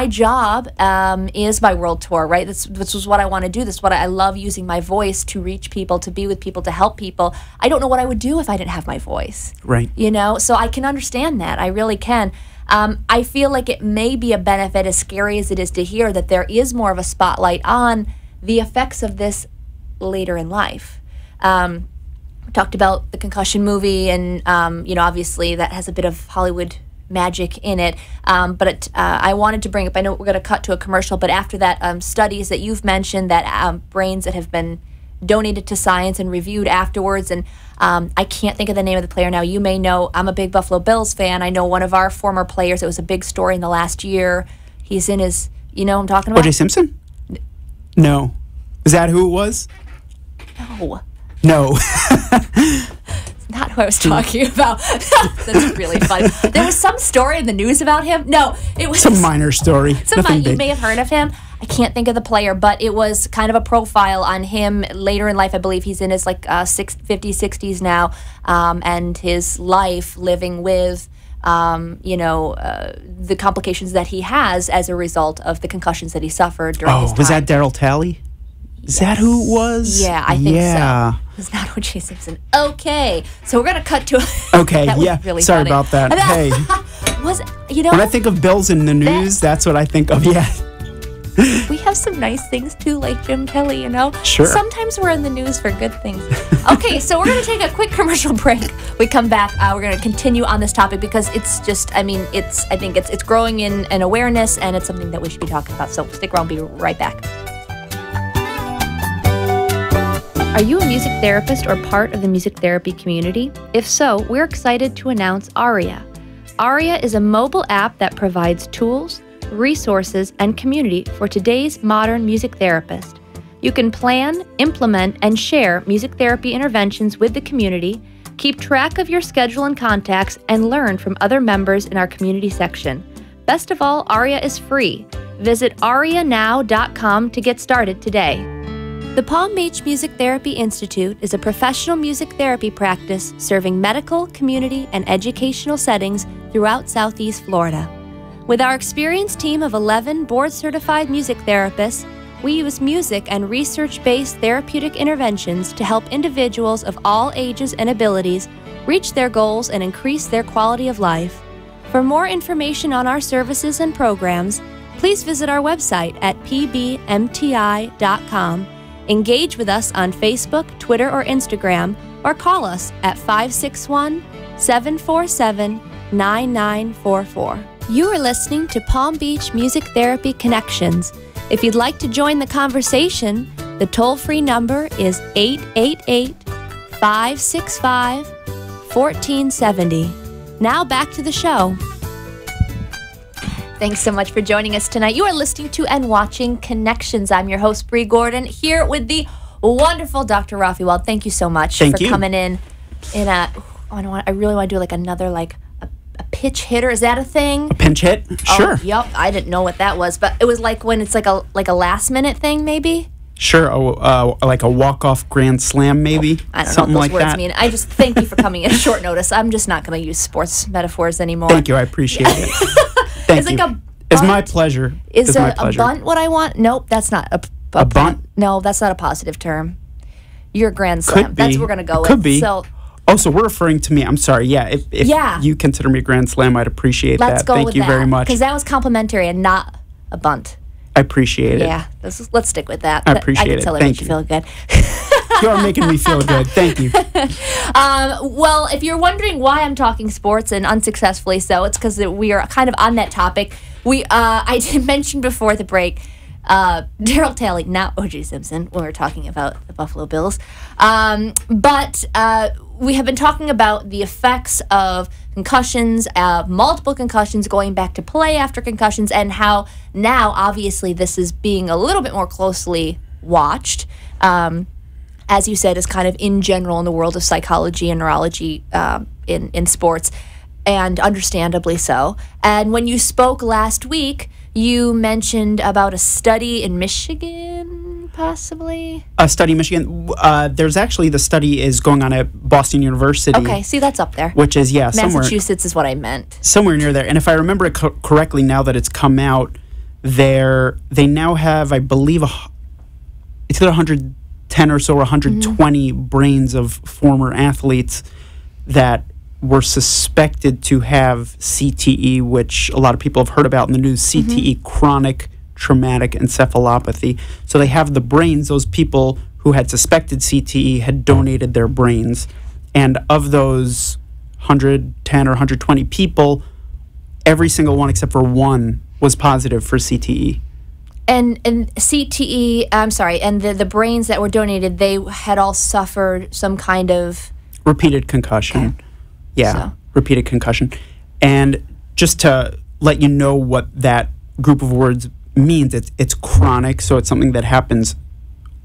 job is my world tour, right? This is what I want to do. This is what I love, using my voice to reach people, to be with people, to help people. I don't know what I would do if I didn't have my voice. Right. You know, so I can understand that. I really can. I feel like it may be a benefit, as scary as it is to hear, that there is more of a spotlight on the effects of this later in life. We talked about the concussion movie, and you know, obviously that has a bit of Hollywood magic in it, but I wanted to bring up, I know we're going to cut to a commercial, but after that, studies that you've mentioned, that brains that have been donated to science and reviewed afterwards, and I can't think of the name of the player now. You may know, I'm a big Buffalo Bills fan. I know one of our former players, it was a big story in the last year. He's in his, you know what I'm talking about? O.J. Simpson? No. Is that who it was? No. No. Not who I was talking about. That's really funny. There was some story in the news about him. No, it was some minor story. You may have heard of him. I can't think of the player, but it was kind of a profile on him later in life. I believe he's in his like 50s, 60s now, and his life living with you know, the complications that he has as a result of the concussions that he suffered during his time. Was that Daryl Talley? Is that who it was? Yeah, I think so. It's not O.J. Simpson. Okay, so we're gonna cut to. Okay, that was yeah. really Sorry funny. about that. Hey, was, you know, when I think of Bills in the news, that's what I think of. Yeah. We have some nice things too, like Jim Kelly, you know? Sure. Sometimes we're in the news for good things. Okay, so we're going to take a quick commercial break. We come back, we're going to continue on this topic because it's just, I mean, I think it's growing in awareness, and it's something that we should be talking about. So stick around, be right back. Are you a music therapist or part of the music therapy community? If so, we're excited to announce Aria. Aria is a mobile app that provides tools, resources, and community for today's modern music therapist. You can plan, implement, and share music therapy interventions with the community, keep track of your schedule and contacts, and learn from other members in our community section. Best of all, Aria is free. Visit arianow.com to get started today. The Palm Beach Music Therapy Institute is a professional music therapy practice serving medical, community, and educational settings throughout Southeast Florida. With our experienced team of 11 board-certified music therapists, we use music and research-based therapeutic interventions to help individuals of all ages and abilities reach their goals and increase their quality of life. For more information on our services and programs, please visit our website at pbmti.com. Engage with us on Facebook, Twitter, or Instagram, or call us at 561-747-9944. You are listening to Palm Beach Music Therapy Connections. If you'd like to join the conversation, the toll-free number is 888-565-1470. Now back to the show. Thanks so much for joining us tonight. You are listening to and watching Connections. I'm your host, Bree Gordon, here with the wonderful Dr. Rafi Wald. Thank you so much for coming in. I really want to do like another like a pitch hitter. Is that a thing? A pinch hit? Sure. Oh, yep. I didn't know what that was, but it was like when it's like a last minute thing, maybe. Sure, like a walk-off grand slam, maybe. I don't something know what those like words that. mean. I just thank you for coming in at short notice. I'm just not going to use sports metaphors anymore. Thank you, I appreciate it. Thank you. Like it's my pleasure. Is a bunt what I want? Nope, that's not a bunt. No, that's not a positive term. Your grand slam. Could be. That's what we're going to go with. Could be. So, Oh, so we're referring to me. I'm sorry. Yeah, if you consider me a grand slam, I'd appreciate that. Let's go Thank with you that, very much. because that was complimentary and not a bunt. I appreciate it. Yeah, let's stick with that. I appreciate it. I can tell it Thank makes you you. feel good. You are making me feel good. Thank you. Well, if you're wondering why I'm talking sports and unsuccessfully so, it's because we are kind of on that topic. I did mention before the break, Daryl Talley, not O.J. Simpson, when we were talking about the Buffalo Bills. But we have been talking about the effects of concussions, multiple concussions, going back to play after concussions, and how now, obviously, this is being a little bit more closely watched. As you said, is kind of in general in the world of psychology and neurology in sports, and understandably so. And when you spoke last week, you mentioned about a study in Michigan, possibly? A study in Michigan. There's actually, the study is going on at Boston University. Okay, see, that's up there. Which is, Massachusetts is what I meant. Somewhere near there. And if I remember it correctly, now that it's come out, they now have, I believe, it's either 110 or so or 120 brains of former athletes that were suspected to have CTE, which a lot of people have heard about in the news, CTE, chronic traumatic encephalopathy. So they have the brains, those people who had suspected CTE had donated their brains. And of those 110 or 120 people, every single one except for one was positive for CTE. And CTE, I'm sorry, and the brains that were donated, they had all suffered some kind of... repeated concussion. Okay. Yeah, repeated concussion. And just to let you know what that group of words means, it's chronic, so it's something that happens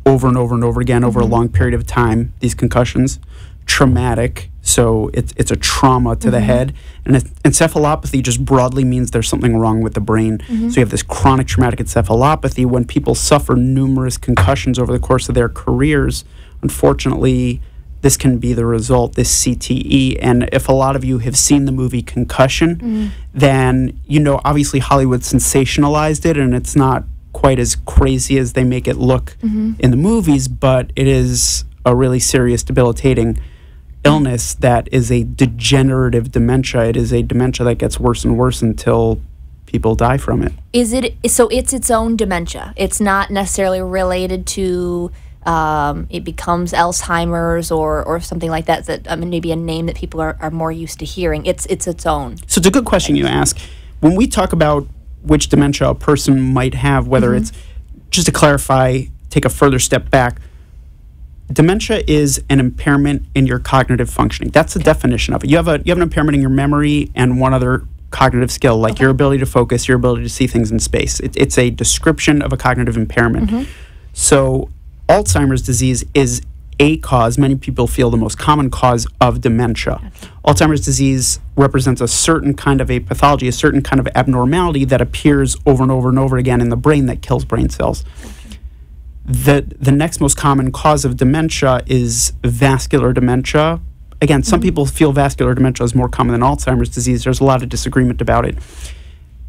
over and over and over again over a long period of time, these concussions. Traumatic, so it's a trauma to the head. And encephalopathy just broadly means there's something wrong with the brain. So you have this chronic traumatic encephalopathy. When people suffer numerous concussions over the course of their careers, unfortunately, this can be the result, this CTE. And if a lot of you have seen the movie Concussion, then you know, obviously Hollywood sensationalized it, and it's not quite as crazy as they make it look in the movies, but it is a really serious, debilitating illness that is a degenerative dementia. It is a dementia that gets worse and worse until people die from it. So it's its own dementia. It's not necessarily related to... it becomes Alzheimer's or something like that. Maybe a name that people are more used to hearing. It's its own. So it's a good question you ask. When we talk about which dementia a person might have, whether it's, just to clarify, take a further step back, dementia is an impairment in your cognitive functioning. That's the definition of it. You have an impairment in your memory and one other cognitive skill, like your ability to focus, your ability to see things in space. It's a description of a cognitive impairment. So Alzheimer's disease is a cause, many people feel the most common cause of dementia. Alzheimer's disease represents a certain kind of a pathology, a certain kind of abnormality that appears over and over and over again in the brain that kills brain cells. The next most common cause of dementia is vascular dementia. Again, some people feel vascular dementia is more common than Alzheimer's disease. There's a lot of disagreement about it.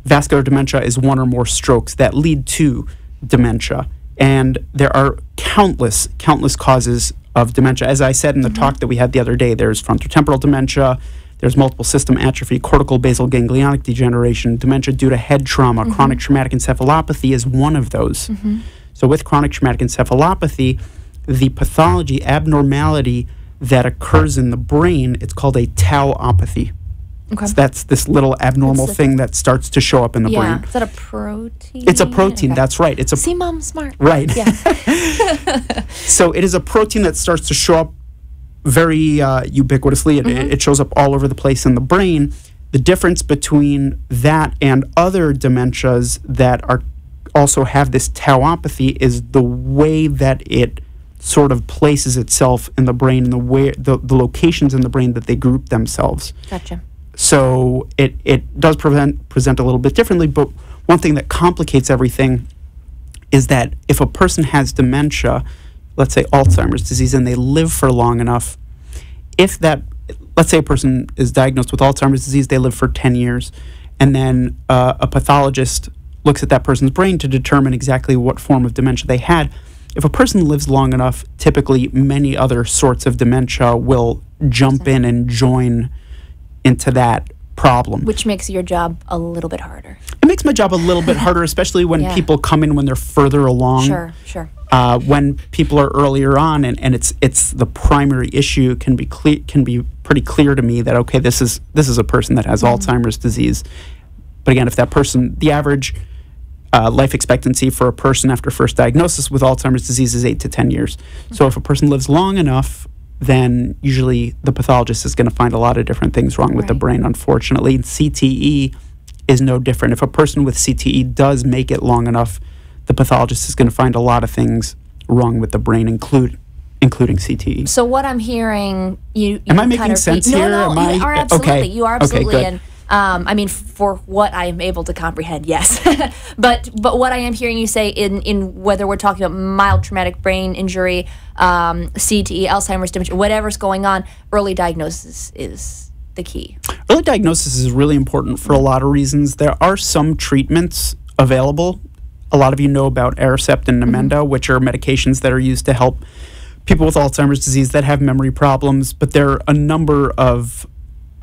Vascular dementia is one or more strokes that lead to dementia. And there are countless causes of dementia. As I said in the talk that we had the other day, there's frontotemporal dementia, there's multiple system atrophy, cortical basal ganglionic degeneration, dementia due to head trauma, chronic traumatic encephalopathy is one of those. So with chronic traumatic encephalopathy, the pathology, abnormality that occurs in the brain, it's called a tauopathy. So that's this little abnormal thing that starts to show up in the brain. Is that a protein? It's a protein, that's right. It's a See, Mom, smart. Right. Yeah. So it is a protein that starts to show up very ubiquitously. It shows up all over the place in the brain. The difference between that and other dementias that are also have this tauopathy is the way that it sort of places itself in the brain and the locations in the brain that they group themselves. Gotcha. So it does present a little bit differently, but one thing that complicates everything is that if a person has dementia, let's say Alzheimer's disease, and they live for long enough, let's say a person is diagnosed with Alzheimer's disease, they live for 10 years, and then a pathologist looks at that person's brain to determine exactly what form of dementia they had. if a person lives long enough, typically many other sorts of dementia will jump in and join into that problem. Which makes your job a little bit harder. It makes my job a little bit harder, especially when people come in when they're further along. Sure. When people are earlier on, and it's the primary issue, can be pretty clear to me that, okay, this is a person that has Alzheimer's disease. But again, if that person, the average life expectancy for a person after first diagnosis with Alzheimer's disease is 8 to 10 years. So if a person lives long enough, then usually the pathologist is going to find a lot of different things wrong with the brain, unfortunately. CTE is no different. If a person with CTE does make it long enough, the pathologist is going to find a lot of things wrong with the brain, including CTE. So what I'm hearing, am I making sense here? No, you are absolutely. Okay. You are absolutely. Okay, good. And I mean, for what I am able to comprehend, yes. but what I am hearing you say in whether we're talking about mild traumatic brain injury, CTE, Alzheimer's dementia, whatever's going on, early diagnosis is the key. Early diagnosis is really important for a lot of reasons. There are some treatments available. A lot of you know about Aricept and Namenda, which are medications that are used to help people with Alzheimer's disease that have memory problems, but there are a number of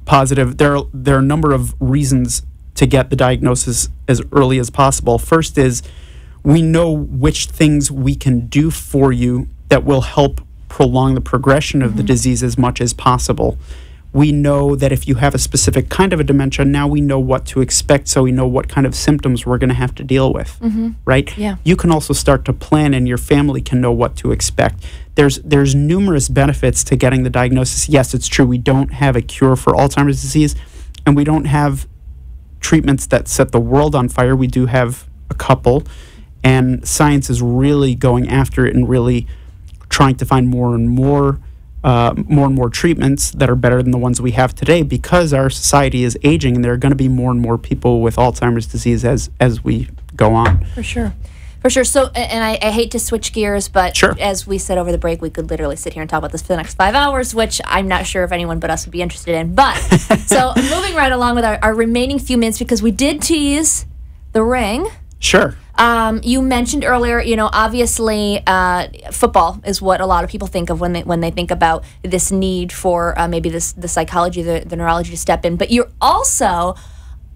there are a number of reasons to get the diagnosis as early as possible. First is we know which things we can do for you that will help prolong the progression of the disease as much as possible. We know that if you have a specific kind of a dementia, now we know what to expect, so we know what kind of symptoms we're going to have to deal with, right? Yeah. You can also start to plan, and your family can know what to expect. There's numerous benefits to getting the diagnosis. Yes, it's true, we don't have a cure for Alzheimer's disease, and we don't have treatments that set the world on fire. We do have a couple, and science is really going after it and really trying to find more and more treatments that are better than the ones we have today, because our society is aging and there are going to be more and more people with Alzheimer's disease as we go on. For sure. So, and I hate to switch gears, but as we said over the break, we could literally sit here and talk about this for the next 5 hours, which I'm not sure if anyone but us would be interested in. But, so moving right along with our remaining few minutes, because we did tease the ring. Sure. You mentioned earlier, obviously football is what a lot of people think of when they think about this need for maybe the psychology, the neurology to step in. But you're also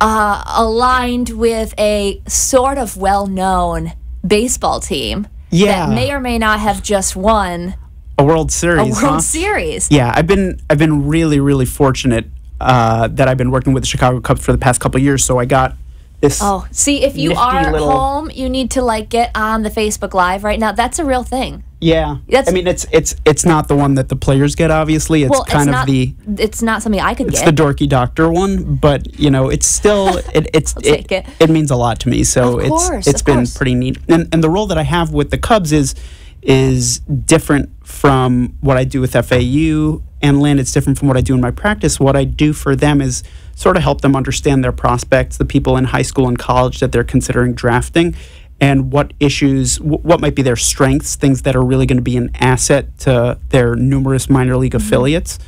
aligned with a sort of well-known baseball team that may or may not have just won a World Series. Yeah, I've been really, really fortunate that I've been working with the Chicago Cubs for the past couple of years. So I got this. Oh, see, if you are home, you need to get on the Facebook Live right now. That's a real thing. Yeah, I mean it's not the one that the players get. Obviously, it's It's not something I could get. It's the dorky doctor one, but it's still it means a lot to me. So it's been pretty neat. And the role that I have with the Cubs is different from what I do with FAU and Lynn. It's different from what I do in my practice. What I do for them is sort of help them understand their prospects, the people in high school and college that they're considering drafting, and what issues, what might be their strengths, things that are really going to be an asset to their numerous minor league affiliates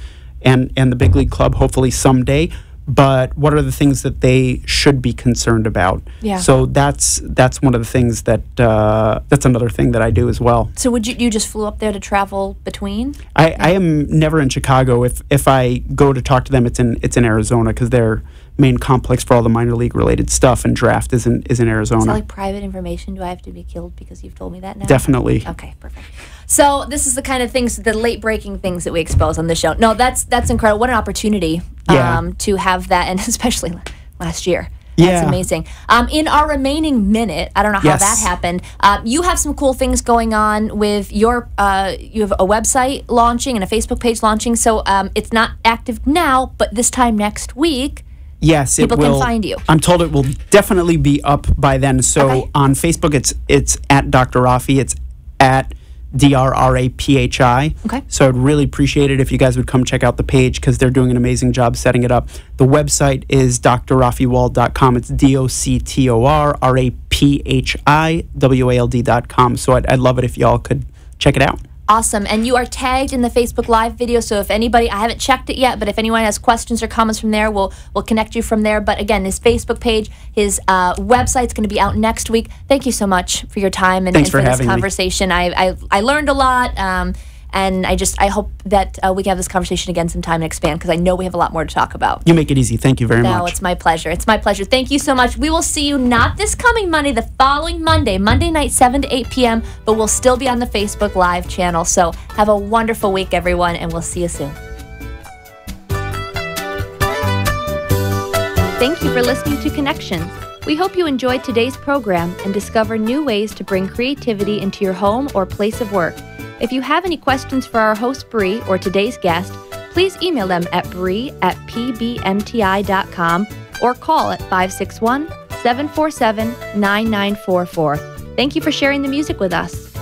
and the big league club, hopefully someday. But what are the things that they should be concerned about? Yeah. So that's one of the things that's another thing that I do as well. So would you just flew up there to travel between? I am never in Chicago. If I go to talk to them, it's in Arizona, because their main complex for all the minor league related stuff and draft is in Arizona. Is that private information? Do I have to be killed because you've told me that now? Definitely. Okay, perfect. So this is the kind of things, the late breaking things that we expose on the show. No, that's incredible. What an opportunity to have that, and especially last year. That's amazing. In our remaining minute, I don't know how that happened. You have some cool things going on with your. You have a website launching and a Facebook page launching. So it's not active now, but this time next week. Yes, people can find you. I'm told it will definitely be up by then. So on Facebook, it's at Dr. Rafi. It's at DRRAPHI. Okay. So I'd really appreciate it if you guys would come check out the page, because they're doing an amazing job setting it up. The website is drrafiwald.com. It's DOCTORRAPHIWALD.com. So I'd love it if y'all could check it out. Awesome. And you are tagged in the Facebook Live video, so if anybody, I haven't checked it yet, but if anyone has questions or comments from there, we'll connect you from there. But again, his Facebook page, his website's going to be out next week. Thank you so much for your time and for this conversation. I learned a lot, and I hope that we can have this conversation again sometime and expand, because I know we have a lot more to talk about. You make it easy. Thank you very much. No, it's my pleasure. It's my pleasure. Thank you so much. We will see you not this coming Monday, the following Monday night, 7 to 8 p.m., but we'll still be on the Facebook Live channel. So have a wonderful week, everyone, and we'll see you soon. Thank you for listening to Connections. We hope you enjoyed today's program and discover new ways to bring creativity into your home or place of work. If you have any questions for our host, Bree, or today's guest, please email them at bree@pbmti.com or call at 561-747-9944. Thank you for sharing the music with us.